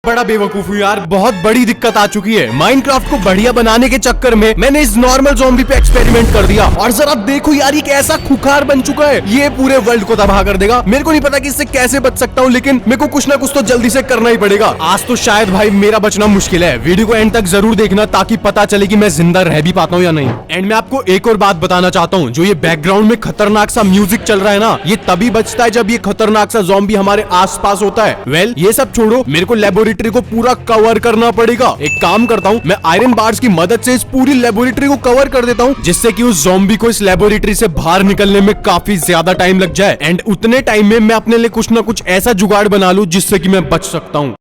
बड़ा बेवकूफ हूँ यार, बहुत बड़ी दिक्कत आ चुकी है। माइनक्राफ्ट को बढ़िया बनाने के चक्कर में मैंने इस नॉर्मल ज़ॉम्बी पे एक्सपेरिमेंट कर दिया और जरा देखो यार ये कैसा खुखार बन चुका है, ये पूरे वर्ल्ड को तबाह कर देगा। मेरे को नहीं पता कि इससे कैसे बच सकता हूँ, लेकिन मेरे को कुछ ना कुछ तो जल्दी से करना ही पड़ेगा। आज तो शायद भाई मेरा बचना मुश्किल है। वीडियो को एंड तक जरूर देखना ताकि पता चले कि मैं जिंदा रह भी पाता हूँ या नहीं। एंड मैं आपको एक और बात बताना चाहता हूँ, जो ये बैकग्राउंड में खतरनाक सा म्यूजिक चल रहा है ना, ये तभी बचता है जब ये खतरनाक सा ज़ॉम्बी हमारे आसपास होता है। वेल ये सब छोड़ो, मेरे को लेबोरेटरी को पूरा कवर करना पड़ेगा। एक काम करता हूँ, मैं आयरन बार्स की मदद से इस पूरी लेबोरेटरी को कवर कर देता हूँ, जिससे कि उस ज़ॉम्बी को इस लेबोरेटरी से बाहर निकलने में काफी ज्यादा टाइम लग जाए। एंड उतने टाइम में मैं अपने लिए कुछ ना कुछ ऐसा जुगाड़ बना लूं जिससे कि मैं बच सकता हूँ।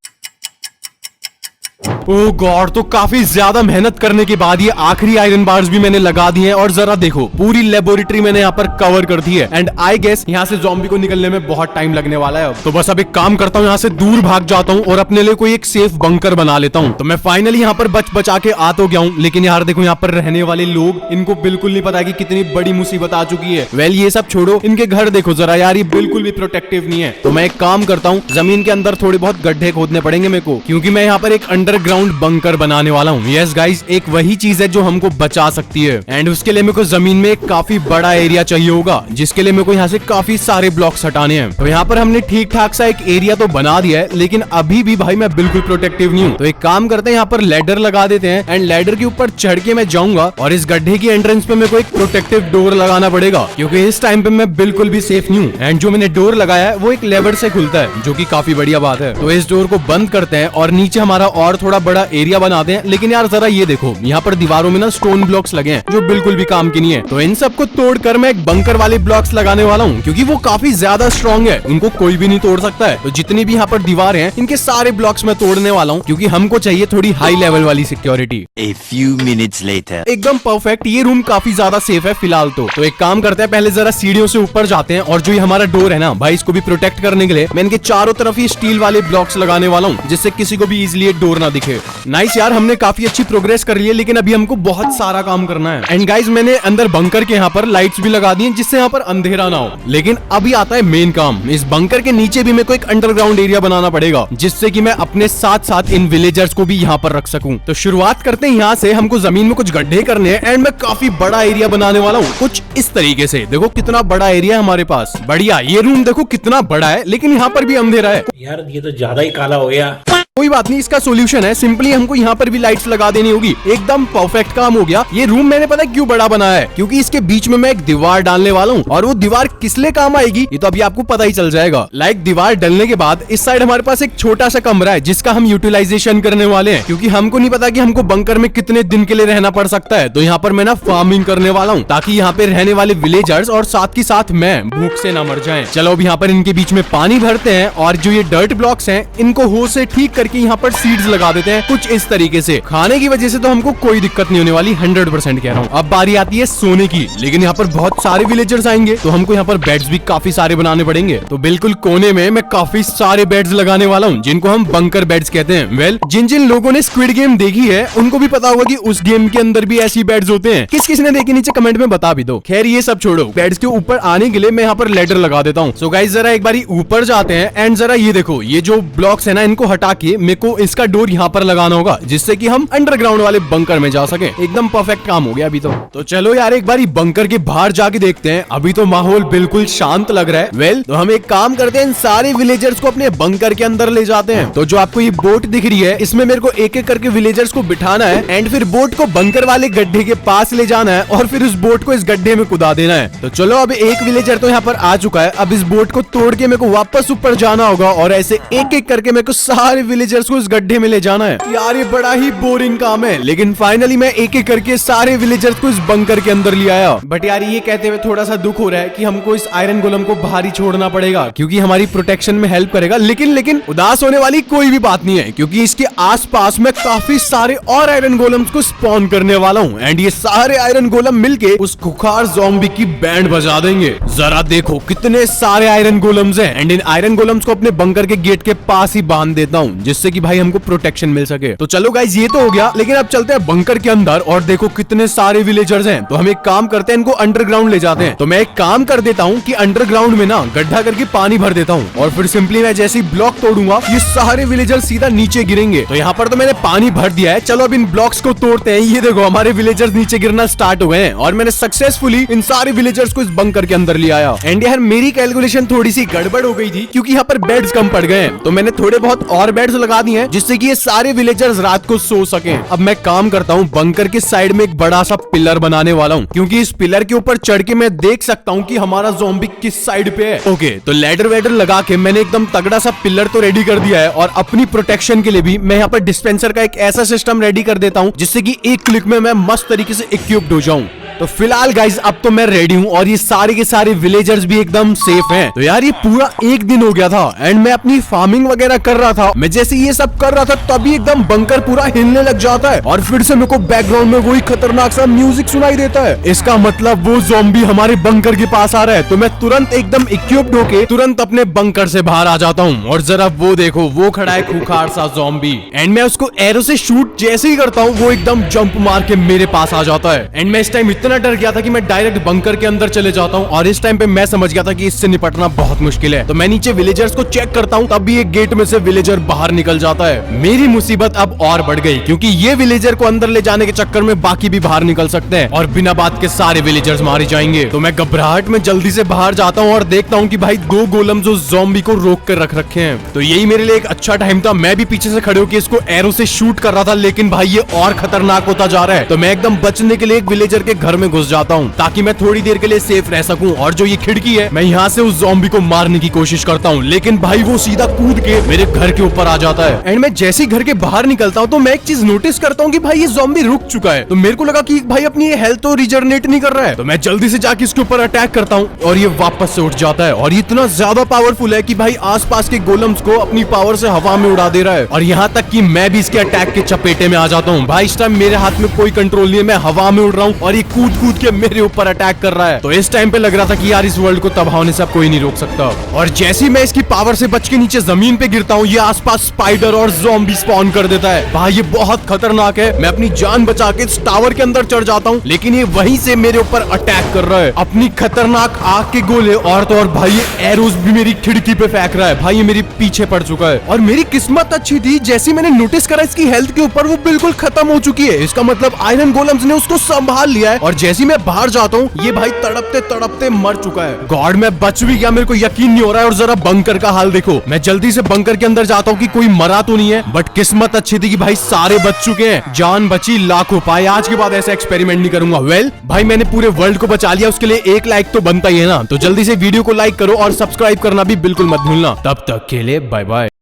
ओह गॉड, तो काफी ज्यादा मेहनत करने के बाद ये आखिरी आयरन बार्स भी मैंने लगा दिए हैं और जरा देखो पूरी लेबोरेटरी मैंने यहाँ पर कवर कर दी है। एंड आई गेस यहाँ से ज़ॉम्बी को निकलने में बहुत टाइम लगने वाला है। तो बस अब एक काम करता हूँ, यहाँ से दूर भाग जाता हूँ और अपने लिए कोई एक सेफ बंकर बना लेता हूँ। तो मैं फाइनली यहाँ पर बचा के आ तो गया हूँ, लेकिन यार देखो यहाँ पर रहने वाले लोग, इनको बिल्कुल नहीं पता कि कितनी बड़ी मुसीबत आ चुकी है। वेल ये सब छोड़ो, इनके घर देखो जरा यार, ये बिल्कुल भी प्रोटेक्टिव नहीं है। तो मैं एक काम करता हूँ, जमीन के अंदर थोड़े बहुत गड्ढे खोदने पड़ेंगे मेरे को, क्योंकि मैं यहाँ पर एक अंडरग्राउंड बंकर बनाने वाला हूँ। यस गाइस, एक वही चीज है जो हमको बचा सकती है। एंड उसके लिए मेरे को जमीन में एक काफी बड़ा एरिया चाहिए होगा, जिसके लिए मेरे को यहाँ से काफी सारे ब्लॉक्स हटाने हैं। तो यहाँ पर हमने ठीक ठाक सा एक एरिया तो बना दिया है, लेकिन अभी भी भाई मैं बिल्कुल प्रोटेक्टिव नहीं हूँ। तो एक काम करते हैं, यहाँ पर लैडर लगा देते हैं एंड लैडर के ऊपर चढ़ के मैं जाऊंगा और इस गड्ढे की एंट्रेंस पे मेरे को एक प्रोटेक्टिव डोर लगाना पड़ेगा, क्योंकि इस टाइम पे मैं बिल्कुल भी सेफ नहीं हूँ। एंड जो मैंने डोर लगाया है वो एक लेवर से खुलता है, जो की काफी बढ़िया बात है। तो इस डोर को बंद करते हैं और नीचे हमारा और थोड़ा बड़ा एरिया बनाते हैं। लेकिन यार जरा ये देखो, यहाँ पर दीवारों में ना स्टोन ब्लॉक्स लगे हैं जो बिल्कुल भी काम की नहीं है। तो इन सबको तोड़कर मैं एक बंकर वाले ब्लॉक्स लगाने वाला हूँ, क्योंकि वो काफी ज्यादा स्ट्रॉन्ग है, उनको कोई भी नहीं तोड़ सकता है। तो जितनी भी यहाँ पर दीवारें हैं, इनके सारे ब्लॉक्स मैं तोड़ने वाला हूँ, क्योंकि हमको चाहिए थोड़ी हाई लेवल वाली security. A few minutes later. एकदम परफेक्ट, ये रूम काफी ज्यादा सेफ है फिलहाल। तो एक काम करते हैं, पहले जरा सीढ़ियों से ऊपर जाते हैं और जो ये हमारा डोर है ना भाई, इसको भी प्रोटेक्ट करने के लिए मैं इनके चारों तरफ ही स्टील वाले ब्लॉक्स लगाने वाला हूँ, जिससे किसी को भी इजिली डोर ना दिखे। नाइस यार, हमने काफी अच्छी प्रोग्रेस कर ली है, लेकिन अभी हमको बहुत सारा काम करना है। एंड गाइस, मैंने अंदर बंकर के यहाँ पर लाइट्स भी लगा दी हैं, जिससे यहाँ पर अंधेरा ना हो। लेकिन अभी आता है मेन काम, इस बंकर के नीचे भी मेरे को एक अंडरग्राउंड एरिया बनाना पड़ेगा, जिससे कि मैं अपने साथ साथ इन विलेजर्स को भी यहाँ पर रख सकूं। तो शुरुआत करते हैं यहाँ से। हमको जमीन में कुछ गड्ढे करने हैं एंड मैं काफी बड़ा एरिया बनाने वाला हूँ, कुछ इस तरीके से। देखो कितना बड़ा एरिया है हमारे पास, बढ़िया। ये रूम देखो कितना बड़ा है, लेकिन यहाँ पर भी अंधेरा है। यार ये तो ज्यादा ही काला हो गया। कोई बात नहीं, इसका सोल्यूशन है, सिंपली हमको यहाँ पर भी लाइट्स लगा देनी होगी। एकदम परफेक्ट काम हो गया। ये रूम मैंने पता है क्यों बड़ा बनाया है, क्योंकि इसके बीच में मैं एक दीवार डालने वाला हूँ, और वो दीवार किस लिए काम आएगी ये तो अभी आपको पता ही चल जाएगा। लाइक दीवार डलने के बाद इस साइड हमारे पास एक छोटा सा कमरा है, जिसका हम यूटिलाइजेशन करने वाले हैं, क्योंकि हमको नहीं पता कि हमको बंकर में कितने दिन के लिए रहना पड़ सकता है। तो यहाँ पर मैं ना फार्मिंग करने वाला हूँ, ताकि यहाँ पे रहने वाले विलेजर्स और साथ के साथ मैं भूख से ना मर जाए। चलो अब यहाँ पर इनके बीच में पानी भरते हैं, और जो ये डर्ट ब्लॉक्स हैं इनको होस से ठीक करके यहाँ पर सीड्स लगा देते हैं कुछ इस तरीके से। खाने की वजह से तो हमको कोई दिक्कत नहीं होने वाली, 100% कह रहा हूँ। अब बारी आती है सोने की, लेकिन यहाँ पर बहुत सारे विलेजर्स आएंगे, तो हमको यहाँ पर बेड्स भी काफी सारे बनाने पड़ेंगे। तो बिल्कुल कोने में मैं काफी सारे बेड्स लगाने वाला हूँ, जिनको हम बंकर बेड्स कहते हैं। वेल जिन जिन लोगों ने स्क्विड गेम देखी है उनको भी पता होगा कि उस गेम के अंदर भी ऐसी बेड्स होते हैं। किस किस ने देखी नीचे कमेंट में बता भी दो। खैर ये सब छोड़ो, बेड्स के ऊपर आने के लिए मैं यहाँ पर लैडर लगा देता हूँ। सो गाइस जरा एक बारी ऊपर जाते हैं एंड जरा ये देखो, ये जो ब्लॉक्स है ना इनको हटा के मेरे को इसका डोर यहाँ पर लगाना होगा, जिससे कि हम अंडरग्राउंड वाले बंकर में जा सके। एकदम परफेक्ट काम हो गया अभी तो चलो यार एक बारी बंकर के बाहर जाके देखते हैं। अभी तो माहौल बिल्कुल शांत लग रहा है। वेल तो हम एक काम करते हैं, इन सारे विलेजर्स को अपने बंकर के अंदर ले जाते हैं। तो जो आपको ये बोट दिख रही है, इसमें मेरे को एक एक करके विलेजर्स को बिठाना है एंड फिर बोट को बंकर वाले गड्ढे के पास ले जाना है और फिर उस बोट को इस गड्ढे में कुदा देना है। तो चलो अब एक विलेजर तो यहाँ पर आ चुका है, अब इस बोट को तोड़ के मेरे को वापस ऊपर जाना होगा और ऐसे एक एक करके मेरे को सारे विलेजर्स को इस गड्ढे में ले जाना है। यार ये बड़ा ही बोरिंग काम है, लेकिन फाइनली मैं एक एक करके सारे विलेजर्स को इस बंकर के अंदर ले आया। बट यार ये कहते हुए थोड़ा सा दुख हो रहा है कि हमको इस आयरन गोलम को बाहर ही छोड़ना पड़ेगा, क्योंकि हमारी प्रोटेक्शन में हेल्प करेगा। लेकिन उदास होने वाली कोई भी बात नहीं है, क्योंकि इसके आसपास मैं काफी सारे और आयरन गोलम्स को स्पॉन करने वाला हूँ एंड ये सारे आयरन गोलम मिलके उस खुखार ज़ॉम्बी की बैंड बजा देंगे। जरा देखो कितने सारे आयरन गोलम्स हैं एंड इन आयरन गोलम्स को अपने बंकर के गेट के पास ही बांध देता हूँ, जिससे जिससे कि भाई हमको प्रोटेक्शन मिल सके। तो चलो गाइज ये तो हो गया, लेकिन अब चलते हैं बंकर के अंदर और देखो कितने सारे विलेजर्स हैं। तो हम एक काम करते हैं, इनको अंडरग्राउंड ले जाते हैं। तो मैं एक काम कर देता हूँ कि अंडरग्राउंड में ना गड्ढा करके पानी भर देता हूँ और फिर सिंपली मैं जैसे ही ब्लॉक तोड़ूंगा ये सारे विलेजर्स सीधा नीचे गिरेंगे। तो यहाँ पर तो मैंने पानी भर दिया है, चलो अब इन ब्लॉक्स को तोड़ते हैं। ये देखो हमारे विलेजर्स नीचे गिरना स्टार्ट हो गए हैं और मैंने सक्सेसफुली इन सारे विलेजर्स को इस बंकर के अंदर ले आया। एंड यार मेरी कैलकुलेशन थोड़ी सी गड़बड़ हो गई थी क्योंकि यहाँ पर बेड्स कम पड़ गए हैं, तो मैंने थोड़े बहुत और बेड्स लगा दिए हैं जिससे कि ये सारे विलेजर्स रात को सो सके। अब मैं काम करता हूँ, बंकर के साइड में एक बड़ा सा पिलर बनाने वाला हूँ क्योंकि इस पिलर के ऊपर चढ़ के मैं देख सकता हूँ कि हमारा ज़ॉम्बी किस साइड पे है। ओके, तो लैडर वेडर लगा के मैंने एकदम तगड़ा सा पिलर तो रेडी कर दिया है और अपनी प्रोटेक्शन के लिए भी मैं यहाँ पर डिस्पेंसर का एक ऐसा सिस्टम रेडी कर देता हूँ जिससे कि एक क्लिक में मैं मस्त तरीके से इक्विप्ड हो जाऊं। तो फिलहाल गाइज अब तो मैं रेडी हूँ और ये सारे के सारे विलेजर्स भी एकदम सेफ हैं। तो यार ये पूरा एक दिन हो गया था एंड मैं अपनी फार्मिंग वगैरह कर रहा था। मैं जैसे ये सब कर रहा था तभी एकदम बंकर पूरा हिलने लग जाता है और फिर से मेरे को बैकग्राउंड में वही खतरनाक सा म्यूजिक सुनाई देता है। इसका मतलब वो ज़ॉम्बी हमारे बंकर के पास आ रहा है। तो मैं तुरंत एकदम इक्विप्ड होके तुरंत अपने बंकर से बाहर आ जाता हूँ और जरा वो देखो वो खड़ा है खूंखार सा ज़ॉम्बी एंड मैं उसको एरो से शूट जैसे ही करता हूँ वो एकदम जंप मार के मेरे पास आ जाता है। एंड मैं इस टाइम इतना डर गया था कि मैं डायरेक्ट बंकर के अंदर चले जाता हूँ और इस टाइम पे मैं समझ गया था कि इससे निपटना बहुत मुश्किल है। तो मैं नीचे विलेजर्स को चेक करता हूँ, तब भी एक गेट में से विलेजर बाहर निकल जाता है। मेरी मुसीबत अब और बढ़ गई क्योंकि ये विलेजर को अंदर ले जाने के चक्कर में बाकी भी बाहर निकल सकते हैं और बिना बात के सारे विलेजर्स मारे जाएंगे। तो मैं घबराहट में जल्दी से बाहर जाता हूँ और देखता हूँ कि भाई 2 गोलम जो ज़ॉम्बी को रोक कर रख रखे हैं। तो यही मेरे लिए एक अच्छा टाइम था। मैं भी पीछे से खड़े होकर इसको एरो से शूट कर रहा था, लेकिन भाई ये और खतरनाक होता जा रहा है। तो मैं एकदम बचने के लिए एक विलेजर के घर में घुस जाता हूँ ताकि मैं थोड़ी देर के लिए सेफ रह सकूं। और जो ये खिड़की है मैं यहाँ से उस ज़ॉम्बी को मारने की कोशिश करता हूँ, लेकिन भाई वो सीधा कूद के मेरे घर के ऊपर आ जाता है। एंड मैं जैसे ही घर के बाहर निकलता हूँ तो मैं एक चीज नोटिस करता हूँ कि भाई ये ज़ॉम्बी रुक चुका है। तो मेरे को लगा कि भाई अपनी हेल्थ तो रिजनरेट नहीं कर रहा है। तो मैं जल्दी से जाके इसके ऊपर अटैक करता हूँ और ये वापस से उठ जाता है और ये इतना ज्यादा पावरफुल है कि भाई आसपास के गोलम्स को अपनी पावर से हवा में उड़ा दे रहा है और यहाँ तक कि मैं भी इसके अटैक के चपेटे में आ जाता हूँ। भाई इस टाइम मेरे हाथ में कोई कंट्रोल नहीं है, मैं हवा में उड़ रहा हूँ और ये कूद कूद के मेरे ऊपर अटैक कर रहा है। तो इस टाइम पे लग रहा था कि यार इस वर्ल्ड को तबाह होने से अब कोई नहीं रोक सकता। और जैसे ही मैं इसकी पावर से बच के नीचे जमीन पे गिरता हूँ ये आसपास स्पाइडर और ज़ॉम्बी स्पॉन कर देता है। भाई ये बहुत खतरनाक है। मैं अपनी जान बचा के इस टावर के अंदर चढ़ जाता हूँ, लेकिन ये वहीं से मेरे ऊपर अटैक कर रहा है अपनी खतरनाक आग के गोले और तो और भाई ये एरोस भी मेरी खिड़की पे फेंक रहा है। भाई ये मेरे पीछे पड़ चुका है और मेरी किस्मत अच्छी थी, जैसे मैंने नोटिस करा इसकी हेल्थ के ऊपर वो बिल्कुल खत्म हो चुकी है। इसका मतलब आयरन गोलम्स ने उसको संभाल लिया है और जैसे मैं बाहर जाता हूँ ये भाई तड़पते तड़पते मर चुका है। गॉड मैं बच भी गया, मेरे को यकीन नहीं हो रहा है। और जरा बंकर का हाल देखो। मैं जल्दी से बंकर के अंदर जाता हूँ कि कोई मरा तो नहीं है, बट किस्मत अच्छी थी कि भाई सारे बच चुके हैं। जान बची लाखों पाए। आज के बाद ऐसा एक्सपेरिमेंट नहीं करूंगा। वेल भाई मैंने पूरे वर्ल्ड को बचा लिया, उसके लिए 1 लाइक तो बनता ही है ना। तो जल्दी से वीडियो को लाइक करो और सब्सक्राइब करना भी बिल्कुल मत भूलना। तब तक के लिए बाय बाय।